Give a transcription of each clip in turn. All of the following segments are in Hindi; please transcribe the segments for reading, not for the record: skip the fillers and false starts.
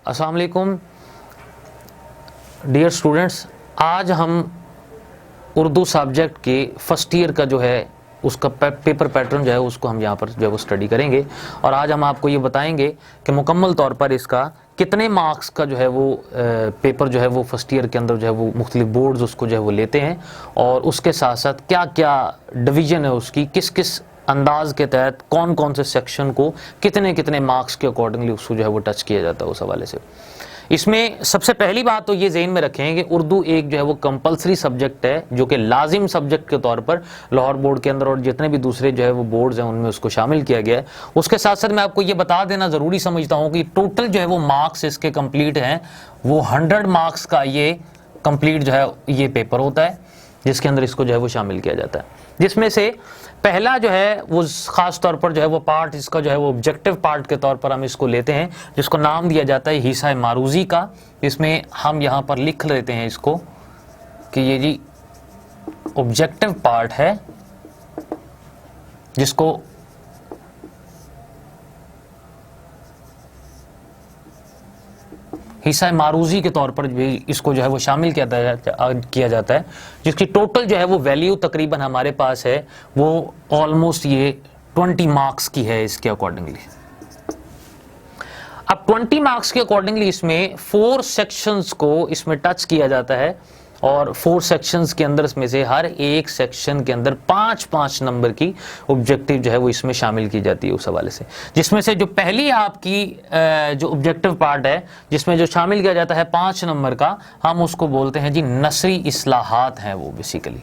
अस्सलाम वालेकुम डियर स्टूडेंट्स, आज हम उर्दू सब्जेक्ट के फर्स्ट ईयर का जो है उसका पेपर पैटर्न जो है उसको हम यहाँ पर जो है वो स्टडी करेंगे। और आज हम आपको ये बताएंगे कि मुकम्मल तौर पर इसका कितने मार्क्स का जो है वो पेपर जो है वो फर्स्ट ईयर के अंदर जो है वो मुख्तलिफ बोर्ड्स उसको जो है वो लेते हैं, और उसके साथ साथ क्या क्या डिवीज़न है उसकी, किस किस अंदाज के तहत कौन कौन से सेक्शन को कितने कितने मार्क्स के अकॉर्डिंगली उसको जो है वो टच किया जाता है उस हवाले से। इसमें सबसे पहली बात तो ये ज़हन में रखें कि उर्दू एक जो है वो कंपलसरी सब्जेक्ट है, जो कि लाजिम सब्जेक्ट के तौर पर लाहौर बोर्ड के अंदर और जितने भी दूसरे जो है वो बोर्ड्स हैं उनमें उसको शामिल किया गया है। उसके साथ साथ मैं आपको ये बता देना ज़रूरी समझता हूँ कि टोटल जो है वो मार्क्स इसके कंप्लीट हैं वो 100 मार्क्स का ये कंप्लीट जो है ये पेपर होता है, जिसके अंदर इसको जो है वो शामिल किया जाता है। जिसमें से पहला जो है वो ख़ास तौर पर जो है वो पार्ट इसका जो है वो ऑब्जेक्टिव पार्ट के तौर पर हम इसको लेते हैं, जिसको नाम दिया जाता है हिस्सा मारूजी का। इसमें हम यहाँ पर लिख लेते हैं इसको कि ये जी ऑब्जेक्टिव पार्ट है, जिसको हिस्सा मारूजी के तौर पर भी इसको जो है वो शामिल किया जाता है, जिसकी टोटल जो है वो वैल्यू तकरीबन हमारे पास है वो ऑलमोस्ट ये 20 मार्क्स की है इसके अकॉर्डिंगली। अब 20 मार्क्स के अकॉर्डिंगली इसमें 4 सेक्शंस को इसमें टच किया जाता है, और 4 सेक्शंस के अंदर इसमें से हर एक सेक्शन के अंदर 5-5 नंबर की ऑब्जेक्टिव जो है वो इसमें शामिल की जाती है उस हवाले से। जिसमें से जो पहली आपकी जो ऑब्जेक्टिव पार्ट है जिसमें जो शामिल किया जाता है 5 नंबर का, हम उसको बोलते हैं जी नसरी इस्लाहात हैं वो बेसिकली।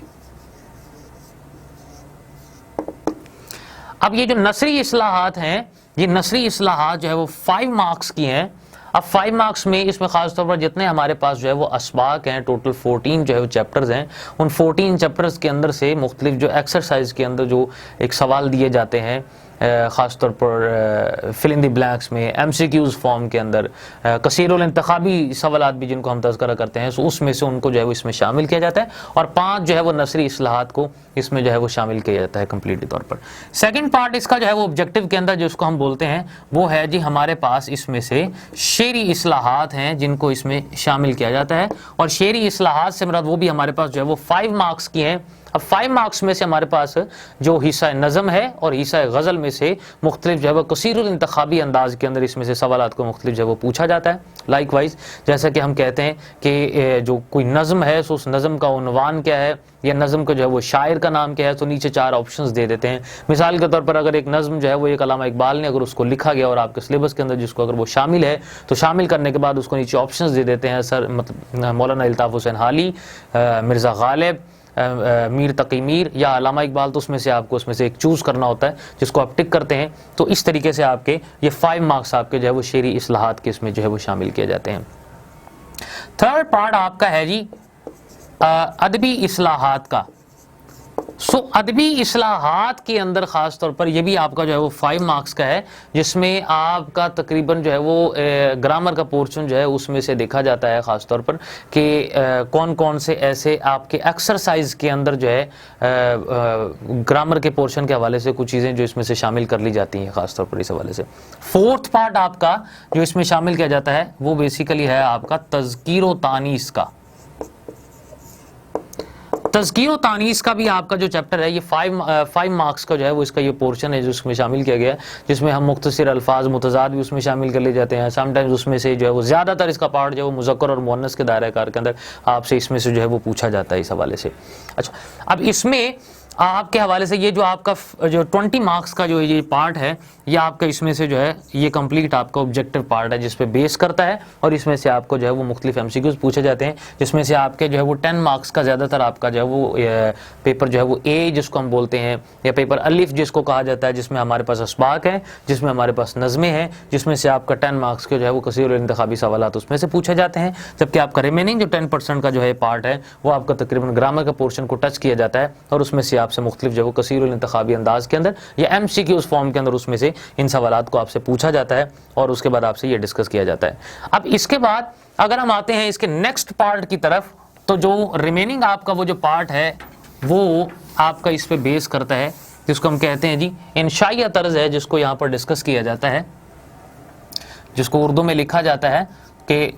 अब ये जो नसरी इस्लाहात हैं, ये नसरी इस्लाहात जो है वो 5 मार्क्स की हैं। अब 5 मार्क्स में इसमें खास तौर पर जितने हमारे पास जो है वो असबाक हैं, टोटल 14 जो है वो चैप्टर्स हैं, उन 14 चैप्टर्स के अंदर से मुख्तलिफ जो एक्सरसाइज के अंदर जो एक सवाल दिए जाते हैं, ख़ास तौर पर फिल इन द ब्लैंक्स में MCQs फॉर्म के अंदर कसीरुल इंतखाबी सवालात भी जिनको हम तज़किरा करते हैं, सो उसमें से उनको जो है वो इसमें शामिल किया जाता है, और 5 जो है वो नसरी इस्लाहात को इसमें जो है वो शामिल किया जाता है कम्प्लीटली तौर पर। सेकंड पार्ट इसका जो है वो ऑब्जेक्टिव के अंदर जिसको हम बोलते हैं वो है जी हमारे पास इसमें से शेरी इस्लाहात हैं जिनको इसमें शामिल किया जाता है, और शेरी इस्लाहात से मुराद वो भी हमारे पास जो है वो 5 मार्क्स की हैं। अब 5 मार्क्स में से हमारे पास जो हिस्सा नज़म है और हिस्सा गज़ल में से मुख्तलिफ जो है वो कसीरुल इंतखाबी अंदाज के अंदर इसमें से सवालात को मुख्तलिफ जो है वो पूछा जाता है। लाइकवाइज जैसा कि हम कहते हैं कि जो कोई नज़म है तो उस नज़म का उन्वान क्या है, या नज़म का जो है वो शायर का नाम क्या है, तो नीचे 4 ऑप्शंस दे देते हैं। मिसाल के तौर पर अगर एक नज़म जो है वो एक अल्लामा इकबाल ने अगर उसको लिखा गया और आपके सिलेबस के अंदर जिसको अगर वो शामिल है, तो शामिल करने के बाद उसको नीचे ऑप्शंस दे देते हैं सर मतलब मौलाना अल्ताफ़ हुसैन हाली, मिर्ज़ा गालिब, मीर तकी मीर या अल्लामा इकबाल, तो उसमें से आपको उसमें से एक चूज़ करना होता है जिसको आप टिक करते हैं। तो इस तरीके से आपके ये 5 मार्क्स आपके जो है वो शेरी इस्लाहात के इसमें जो है वो शामिल किए जाते हैं। थर्ड पार्ट आपका है जी अदबी इस्लाहात का। सो अदबी इस्लाहात के अंदर ख़ास तौर पर ये भी आपका जो है वो 5 मार्क्स का है, जिसमें आपका तकरीबन जो है वो ग्रामर का पोर्शन जो है उसमें से देखा जाता है ख़ास तौर पर कि कौन कौन से ऐसे आपके एक्सरसाइज के अंदर जो है ग्रामर के पोर्शन के हवाले से कुछ चीज़ें जो इसमें से शामिल कर ली जाती हैं ख़ास तौर पर इस हवाले से। फोर्थ पार्ट आपका जो इसमें शामिल किया जाता है वो बेसिकली है आपका तज़कीर व तानीस का। तज़कीर व तानीस का भी आपका जो चैप्टर है ये 5 मार्क्स का जो है वो इसका ये पोर्शन है जो इसमें शामिल किया गया है, जिसमें हम मुख्तसर अल्फाज मुतज़ाद भी उसमें शामिल कर ले जाते हैं। समटाइम्स उसमें से जो है वो ज़्यादातर इसका पार्ट जो है वो मुज़क्कर और मुअन्नस के दायरे कार के अंदर आपसे इसमें से जो है वो पूछा जाता है इस हवाले से। अच्छा, अब इसमें आपके हवाले से ये जो आपका जो 20 मार्क्स का जो ये पार्ट है ये आपका इसमें से जो है ये कंप्लीट आपका ऑब्जेक्टिव पार्ट है जिस पे बेस करता है, और इसमें से आपको जो है वो मुख्तलिफ MCQs पूछे जाते हैं, जिसमें से आपके जो है वो 10 मार्क्स का ज़्यादातर आपका जो है वो पेपर जो है वो A जिसको हम बोलते हैं, या पेपर अलिफ जिसको कहा जाता है, जिसमें हमारे पास असबाक है, जिसमें हमारे पास नज़में हैं, जिसमें से आपका 10 मार्क्स के जो है वो कसीरुल इंतखाबी सवालात उसमें से पूछे जाते हैं। जबकि आपका रिमेनिंग जो 10% का जो है पार्ट है वो आपका तकरीबन ग्रामर का पोर्शन को टच किया जाता है, और उसमें से आपसे मुख्तलिफ जो है वो कसीरुल इंतखाबी अंदाज के अंदर या MCQs फॉर्म के अंदर उसमें से इन सवालात को आपसे पूछा जाता है, और उसके बाद आपसे ये डिस्कस किया जाता है। अब इसके बाद अगर हम आते हैं इसके नेक्स्ट पार्ट की तरफ, तो जो रिमेनिंग आपका वो जो पार्ट है वो आपका इस पे बेस करता है, जिसको हम कहते हैं जी इंशाइया तर्ज है, जिसको यहाँ पर डिस्कस किया जाता है, जिसको उर्दू में लिखा जाता है कि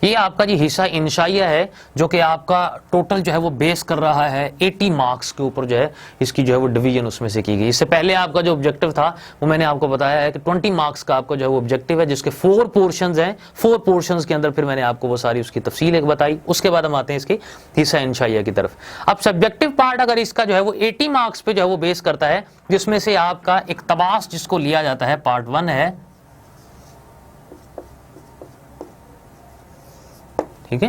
ये आपका जी हिस्सा इंशाइया है जो कि आपका टोटल जो है वो बेस कर रहा है 80 मार्क्स के ऊपर जो है इसकी जो है वो डिवीजन उसमें से की गई। इससे पहले आपका जो ऑब्जेक्टिव था वो मैंने आपको बताया है कि 20 मार्क्स का आपका जो है वो ऑब्जेक्टिव है जिसके 4 पोर्शंस हैं। 4 पोर्शंस के अंदर फिर मैंने आपको वो सारी उसकी तफसील एक बताई। उसके बाद हम आते हैं इसके हिस्सा इंशाइया की तरफ। अब सब्जेक्टिव पार्ट अगर इसका जो है वो 80 मार्क्स पे जो है वो बेस करता है, जिसमें से आपका इक्तबास जिसको लिया जाता है पार्ट 1 है, ठीक है,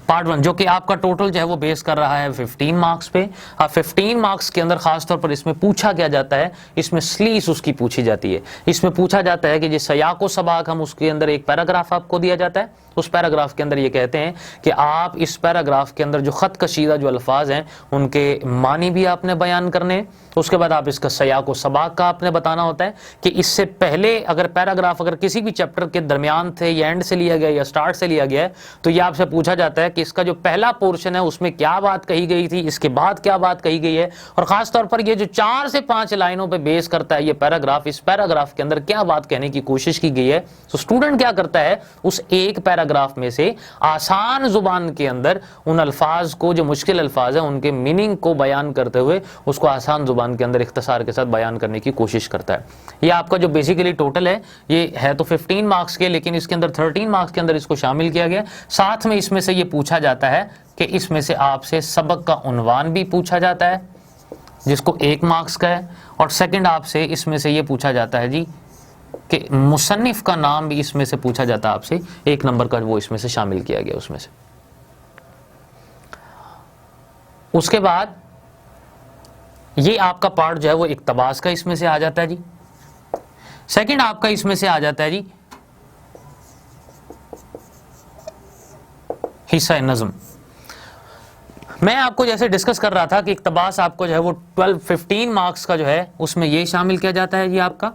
पार्ट 1 जो कि आपका टोटल जो है वो बेस कर रहा है 15 मार्क्स पे। अब 15 मार्क्स के अंदर खासतौर पर इसमें पूछा क्या जाता है, इसमें स्लीस उसकी पूछी जाती है। इसमें पूछा जाता है कि जिस सयाको सबाक हम उसके अंदर एक पैराग्राफ आपको दिया जाता है, उस पैराग्राफ के अंदर ये कहते हैं कि आप इस पैराग्राफ के अंदर जो खत कशीदा जो अल्फाज हैं उनके मानी भी आपने बयान करने। उसके बाद आप इसका सयाको सबाक का आपने बताना होता है कि इससे पहले अगर पैराग्राफ अगर किसी भी चैप्टर के दरमियान थे या एंड से लिया गया या स्टार्ट से लिया गया है तो ये आपसे पूछा जाता है कि इसका जो पहला पोर्शन है उसमें क्या बात कही गई थी, इसके बाद क्या बात कही गई है, और खासतौर पर ये जो 4 से 5 लाइनों पे बेस करता है ये पैराग्राफ, इस पैराग्राफ के अंदर क्या बात कहने की कोशिश की गई है। तो स्टूडेंट क्या करता है, उस एक पैराग्राफ में से आसान जुबान के अंदर उन अल्फाज को, जो मुश्किल अल्फाज है उनके मीनिंग को बयान करते हुए उसको आसान जुबान के अंदर इख्तिसार के साथ बयान करने की कोशिश करता है। ये आपका जो बेसिकली टोटल है ये है तो 15 मार्क्स के, लेकिन इसके अंदर 13 मार्क्स के अंदर इसको शामिल किया गया। साथ में इसमें से ये पूछा जाता है कि इसमें से आपसे सबक का उन्वान भी पूछा जाता है जिसको 1 मार्क्स का है, और सेकंड आपसे इसमें से ये पूछा जाता है जी कि मुसन्निफ का नाम भी इसमें से पूछा जाता है आपसे, 1 नंबर का वो इसमें से शामिल किया गया उसमें से। उसके बाद ये आपका पार्ट जो है वो इक्तबास का इसमें से आ जाता है जी। सेकंड आपका इसमें से आ जाता है जी हिस्सा नज़म। मैं आपको जैसे डिस्कस कर रहा था कि इक्तबास आपको जो है वो 15 मार्क्स का जो है उसमें ये शामिल किया जाता है जी आपका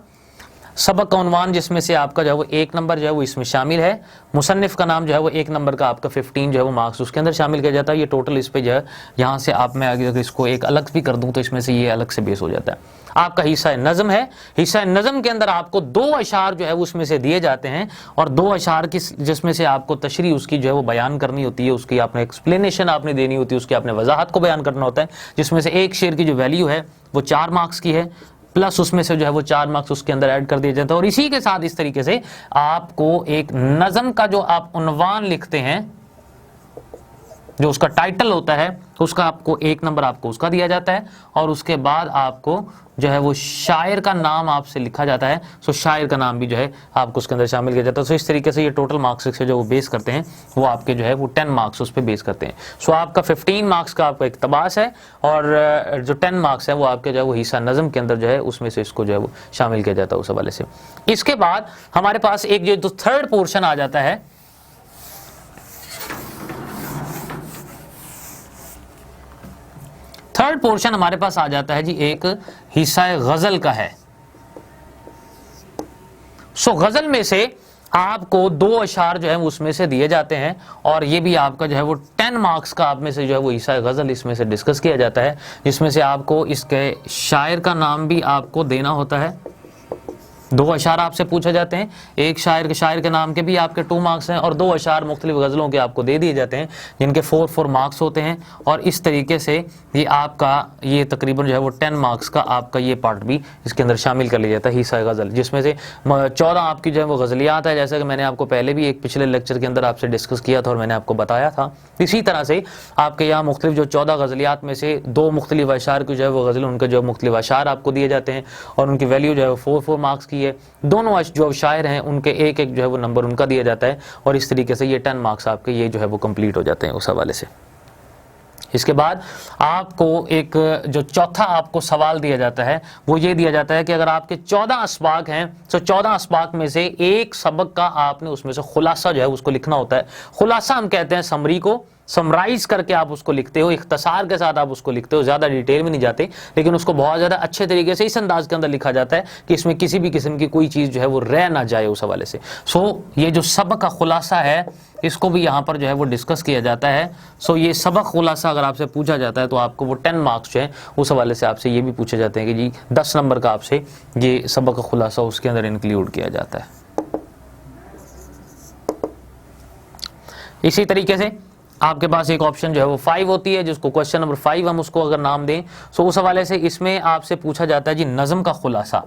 सबक का उन्वान, जिसमें से आपका जो है वो 1 नंबर जो है वो इसमें शामिल है। मुसन्निफ का नाम जो है वो 1 नंबर का आपका 15 जो है वो मार्क्स उसके अंदर शामिल किया जाता है। ये टोटल इस पे जो है यहाँ से आप मैं अगर इसको एक अलग भी कर दूं तो इसमें से ये अलग से बेस हो जाता है। आपका हिस्सा नज़म है। हिस्सा नज़म के अंदर आपको 2 अशार जो है उसमें से दिए जाते हैं, और 2 अशार की जिसमें से आपको तशरीह उसकी जो है वो बयान करनी होती है, उसकी आपने एक्सप्लेनेशन आपने देनी होती है, उसकी आपने वजाहत को बयान करना होता है, जिसमें से एक शेर की जो वैल्यू है वो 4 मार्क्स की है, प्लस उसमें से जो है वो 4 मार्क्स उसके अंदर ऐड कर दिए जाते हैं। और इसी के साथ इस तरीके से आपको एक नज़म का जो आप उन्वान लिखते हैं, जो उसका टाइटल होता है, उसका आपको 1 नंबर आपको उसका दिया जाता है, और उसके बाद आपको जो है वो शायर का नाम आपसे लिखा जाता है। सो शायर का नाम भी जो है आपको उसके अंदर शामिल किया जाता है। सो इस तरीके से ये टोटल मार्क्स से जो वो बेस करते हैं वो आपके जो है वो 10 मार्क्स उस पर बेस करते हैं। सो आपका 15 मार्क्स का आपका इक्तबास है, और जो 10 मार्क्स है वो आपके जो है वो हिस्सा नज़म के अंदर जो है उसमें से इसको जो है वो शामिल किया जाता है उस हवाले से। इसके बाद हमारे पास एक जो थर्ड पोर्शन आ जाता है, थर्ड पोर्शन हमारे पास आ जाता है जी एक हिस्सा गजल का है। सो गजल में से आपको 2 अशार जो है उसमें से दिए जाते हैं, और ये भी आपका जो है वो 10 मार्क्स का आप में से जो है वो हिस्सा गजल इसमें से डिस्कस किया जाता है, जिसमें से आपको इसके शायर का नाम भी आपको देना होता है। 2 अशार आपसे पूछे जाते हैं, एक शायर के नाम के भी आपके 2 मार्क्स हैं, और 2 अशार मुख्तलिफ गज़लों के आपको दे दिए जाते हैं जिनके 4 मार्क्स होते हैं। और इस तरीके से ये आपका ये तकरीबन जो है वो 10 मार्क्स का आपका ये पार्ट भी इसके अंदर शामिल कर लिया जाता है हिस्सा गज़ल, जिसमें से 14 आपकी जो है वो गज़लियात है, जैसा कि मैंने आपको पहले भी एक पिछले लेक्चर के अंदर आपसे डिस्कस किया था और मैंने आपको बताया था। इसी तरह से आपके यहाँ मुख्तलिफ जो 14 गज़लियात में से 2 मुख्तलिफ अशार की जो है वो गज़ल, उनके जो मुख्तलिफ अशार आपको दिए जाते हैं, और उनकी वैल्यू जो है वो 4 मार्क्स की है। दोनों जो शायर हैं उनके एक जो है वो नंबर उनका दिया जाता है, और इस तरीके से ये 10 मार्क्स आपके ये जो है वो कंप्लीट हो जाते हैं उस हवाले से। इसके बाद आपको एक जो चौथा आपको सवाल दिया जाता है वो ये दिया जाता है कि अगर आपके 14 अस्बाक हैं तो 14 अस्बाक में से एक सबक का आपने उसमें से खुलासा जो है उसको लिखना होता है। खुलासा हम कहते हैं समरी को, समराइज करके आप उसको लिखते हो, इख्तसार के साथ आप उसको लिखते हो, ज्यादा डिटेल में नहीं जाते, लेकिन उसको बहुत ज्यादा अच्छे तरीके से इस अंदाज के अंदर लिखा जाता है कि इसमें किसी भी किस्म की कोई चीज जो है वो रह ना जाए उस हवाले से। सो ये जो सबक का खुलासा है इसको भी यहाँ पर जो है वो डिस्कस किया जाता है। सो ये सबक खुलासा अगर आपसे पूछा जाता है तो आपको वो 10 मार्क्स जो है उस हवाले से आपसे ये भी पूछे जाते हैं कि जी 10 नंबर का आपसे ये सबक का खुलासा उसके अंदर इंक्लूड किया जाता है। इसी तरीके से आपके पास एक ऑप्शन जो है वो 5 होती है, जिसको क्वेश्चन नंबर 5 हम उसको अगर नाम दें, सो उस हवाले से इसमें आपसे पूछा जाता है जी नज़म का खुलासा।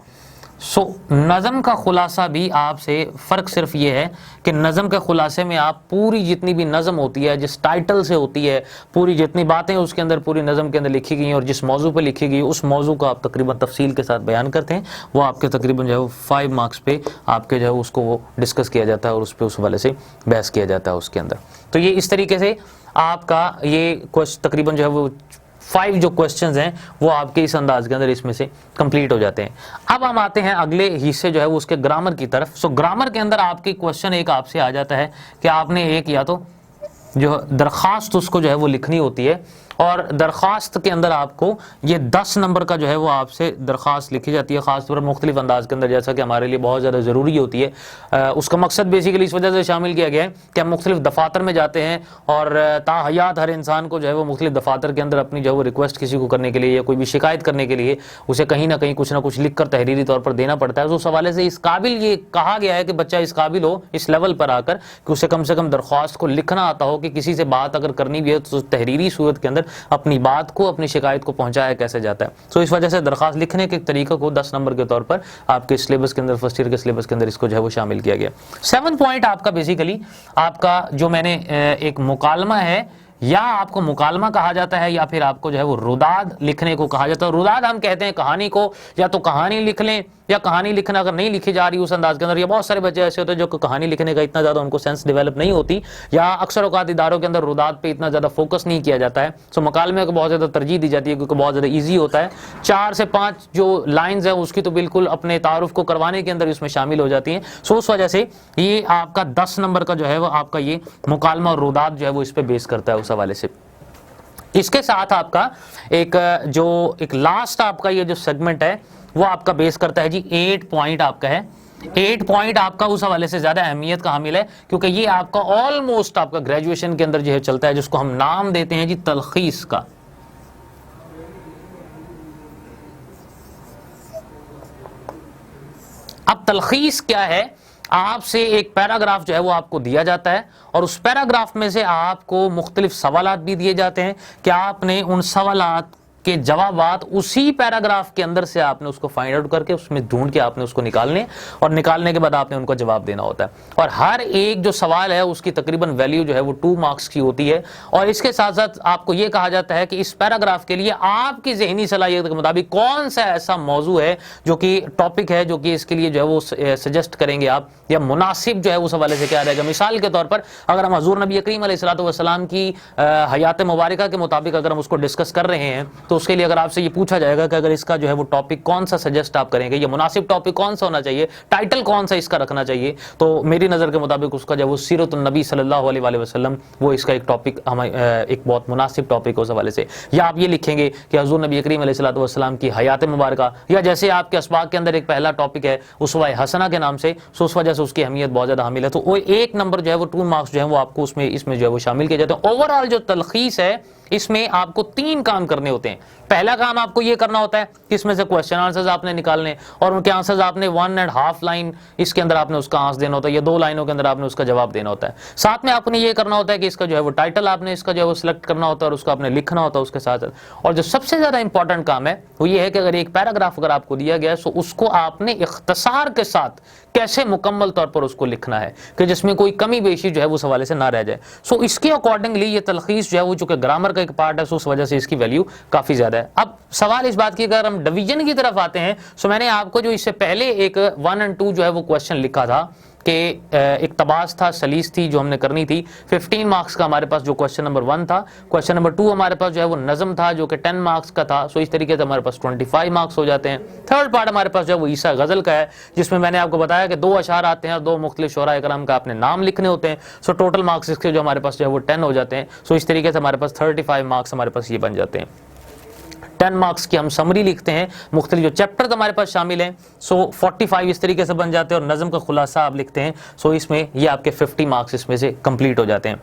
सो नज़म का खुलासा भी आपसे फ़र्क सिर्फ ये है कि नज़म के खुलासे में आप पूरी जितनी भी नज़म होती है, जिस टाइटल से होती है, पूरी जितनी बातें उसके अंदर पूरी नज़म के अंदर लिखी गई हैं और जिस मौजू पे लिखी गई उस मौजू को आप तकरीबन तफसील के साथ बयान करते हैं, वो आपके तकरीबन जो है वो 5 मार्क्स पे आपके जो है उसको वो डिस्कस किया जाता है और उस पर उस हवाले से बहस किया जाता है उसके अंदर। तो ये इस तरीके से आपका ये तकरीबन जो है वो 5 जो क्वेश्चंस हैं वो आपके इस अंदाज के अंदर इसमें से कंप्लीट हो जाते हैं। अब हम आते हैं अगले हिस्से जो है वो उसके ग्रामर की तरफ। सो ग्रामर के अंदर आपकी क्वेश्चन एक आपसे आ जाता है कि आपने एक या तो जो दरख्वास्त उसको जो है वो लिखनी होती है, और दरख्वास्त के अंदर आपको ये 10 नंबर का जो है वो आपसे दरख्वास्त लिखी जाती है, ख़ासतौर पर मुख्तलिफ अंदाज के अंदर, जैसा कि हमारे लिए बहुत ज़्यादा ज़रूरी होती है। उसका मकसद बेसिकली इस वजह से शामिल किया गया है कि हम मुख्तलिफ दफातर में जाते हैं और ताहयात हर इंसान को जो है वो मुख्तलिफ दफातर के अंदर अपनी जो है वो रिक्वेस्ट किसी को करने के लिए या कोई भी शिकायत करने के लिए उसे कहीं ना कहीं कुछ ना कुछ लिख कर तहरीरी तौर पर देना पड़ता है। तो उस हवाले से इस काबिल ये कहा गया है कि बच्चा इस काबिल हो इस लेवल पर आकर कि उसे कम से कम दरख्वास्त को लिखना आता हो कि किसी से बात अगर करनी भी है तो तहरीरी सूरत के अंदर अपनी बात को, अपनी शिकायत को पहुंचाया कैसे जाता है। तो इस वजह से दरखास्त लिखने के तरीके को 10 नंबर के तौर पर आपके सिलेबस के अंदर, फर्स्ट ईयर के सिलेबस के अंदर इसको जो है वो शामिल किया गया। 7 पॉइंट आपका बेसिकली आपका जो मैंने एक मुकालमा है, या आपको मुकालमा कहा जाता है या फिर आपको जो है वो रुदाद लिखने को कहा जाता है। रुदाद हम कहते हैं कहानी को, या तो कहानी लिख लें या कहानी लिखना अगर नहीं लिखी जा रही उस अंदाज के अंदर, या बहुत सारे बच्चे ऐसे होते हैं जो कहानी लिखने का इतना ज़्यादा उनको सेंस डेवलप नहीं होती, या अक्सर औकात इदारों के अंदर रुदाद पे इतना ज़्यादा फोकस नहीं किया जाता है। सो मुकालमे को बहुत ज़्यादा तरजीह दी जाती है क्योंकि बहुत ज़्यादा ईजी होता है। 4 से 5 जो लाइन्स है उसकी तो बिल्कुल अपने तारुफ को करवाने के अंदर इसमें शामिल हो जाती हैं। सो उस वजह से ये आपका 10 नंबर का जो है वो आपका ये मुकालमा और रुदाद जो है वो इस पर बेस करता है उस हवाले से। इसके साथ आपका एक लास्ट आपका ये जो सेगमेंट है वो आपका बेस करता है जी 8 पॉइंट आपका है। 8 पॉइंट आपका उस हवाले से ज्यादा अहमियत का हामिल है क्योंकि ये आपका ऑलमोस्ट आपका ग्रेजुएशन के अंदर जो है चलता है, जिसको हम नाम देते हैं जी तलखीस का। अब तलखीस क्या है, आपसे एक पैराग्राफ जो है वो आपको दिया जाता है और उस पैराग्राफ में से आपको मुख्तलिफ सवालात भी दिए जाते हैं कि आपने उन सवालात के जवाबात उसी पैराग्राफ के अंदर से आपने उसको फाइंड आउट करके उसमें ढूंढ के आपने उसको निकालने, और निकालने के बाद आपने उनको जवाब देना होता है। और हर एक जो सवाल है उसकी तकरीबन वैल्यू जो है वो 2 मार्क्स की होती है। और इसके साथ साथ आपको ये कहा जाता है कि इस पैराग्राफ के लिए आपकी ज़हनी सलाहियत के मुताबिक कौन सा ऐसा मौजू है जो कि टॉपिक है जो कि इसके लिए जो है वो सजेस्ट करेंगे आप, या मुनासिब जो है उस हवाले से क्या रहेगा। मिसाल के तौर पर अगर हम हजूर नबी करीम अलैहिस्सलातु वस्सलाम की हयात मुबारका के मुताबिक अगर हम उसको डिस्कस कर रहे हैं तो उसके लिए अगर आपसे ये पूछा जाएगा कि अगर इसका जो है वो टॉपिक कौन सा सजेस्ट आप करेंगे, ये मुनासिब टॉपिक कौन सा होना चाहिए, टाइटल कौन सा इसका रखना चाहिए, तो मेरी नज़र के मुताबिक उसका जो है वो सीरतुन नबी सल्लल्लाहु अलैहि वसल्लम वो इसका एक टॉपिक एक बहुत मुनासिब टॉपिक है उस हवाले से। या आप ये लिखेंगे कि हजूर नबी करीम अलैहिस्सलातु वस्सलाम की हयात मुबारका, या जैसे आपके असबाक के अंदर एक पहला टॉपिक है उसवा हसना के नाम से, सो उस वजह से उसकी अहमियत बहुत ज़्यादा हामिल है। तो वो 1 नंबर जो है वो 2 मार्क्स जो है वो आपको इसमें जो है वो शामिल किए जाते हैं। ओवरऑल जो तलखीस है इसमें आपको 3 काम करने होते हैं। पहला काम आपको ये करना होता है कि इसमें से क्वेश्चन आंसर्स आपने निकालने, और उनके आंसर्स आपने 1.5 लाइन इसके अंदर आपने उसका आंसर देना होता है, या 2 लाइनों के अंदर आपने उसका जवाब देना होता है। साथ में आपने ये करना होता है कि इसका जो है वो टाइटल आपने इसका जो है वो सिलेक्ट करना होता है और उसको आपने लिखना होता है उसके साथ। और जो सबसे ज्यादा इंपॉर्टेंट काम है वो ये है कि अगर एक पैराग्राफ अगर आपको दिया गया है तो उसको आपने इख्तिसार के साथ कैसे मुकम्मल तौर पर उसको लिखना है कि जिसमें कोई कमी बेशी जो है उस हवाले से ना रह जाए। सो इसके अकॉर्डिंगली ये तलखीस जो है वो चूंकि ग्रामर का एक पार्ट है, सो उस वजह से इसकी वैल्यू काफी ज्यादा है। अब सवाल इस बात की अगर हम डिवीजन की तरफ आते हैं, सो मैंने आपको जो इससे पहले एक 1 और 2 जो है वो क्वेश्चन लिखा था कि इक्तबास था, सलीस थी जो हमने करनी थी। 15 मार्क्स का हमारे पास जो क्वेश्चन नंबर 1 था। क्वेश्चन नंबर 2 हमारे पास जो है वो नज़म था जो कि 10 मार्क्स का था। सो इस तरीके से हमारे पास 25 मार्क्स हो जाते हैं। थर्ड पार्ट हमारे पास जो है वो ईसा गज़ल का है, जिसमें मैंने आपको बताया कि 2 अशार आते हैं और 2 मुख्तलिफ शुअरा कराम का आपने नाम लिखने होते हैं। सो टोटल मार्क्स इसके जो हमारे पास जो है वो 10 हो जाते हैं। सो इस तरीके से हमारे पास 35 मार्क्स हमारे पास ये बन जाते हैं। 10 मार्क्स की हम समरी लिखते हैं, मुख्तलिफ जो चैप्टर हमारे पास शामिल हैं। सो 45 इस तरीके से बन जाते हैं और नज़म का खुलासा आप लिखते हैं। सो इसमें ये आपके 50 मार्क्स इसमें से कंप्लीट हो जाते हैं।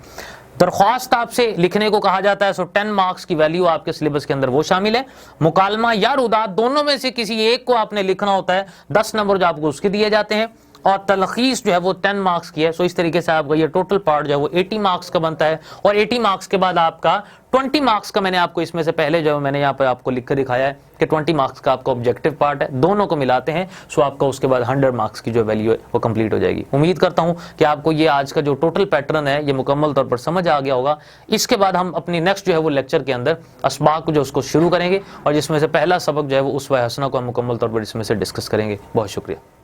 दरख्वास्त आपसे लिखने को कहा जाता है। सो 10 मार्क्स की वैल्यू आपके सिलेबस के अंदर वो शामिल है। मुकालमा या रुदात दोनों में से किसी एक को आपने लिखना होता है। 10 नंबर जो आपको उसके दिए जाते हैं और तलखीस जो है वो 10 मार्क्स की है। सो इस तरीके से आपका ये टोटल पार्ट जो है वो 80 मार्क्स का बनता है। और 80 मार्क्स के बाद आपका 20 मार्क्स का मैंने आपको इसमें से पहले जो मैंने यहाँ पर आपको लिख कर दिखाया है कि 20 मार्क्स का आपका ऑब्जेक्टिव पार्ट है। दोनों को मिलाते हैं सो आपका उसके बाद 100 मार्क्स की जो वैल्यू है वो कंप्लीट हो जाएगी। उम्मीद करता हूँ कि आपको ये आज का जो टोटल पैटर्न है ये मुकम्मल तौर पर समझ आ गया होगा। इसके बाद हम अपनी नेक्स्ट जो है वो लेक्चर के अंदर अस्बाक जो उसको शुरू करेंगे और जिसमें से पहला सबक जो है वो उसवा हसना को हम मुकम्मल तौर पर इसमें से डिस्कस करेंगे। बहुत शुक्रिया।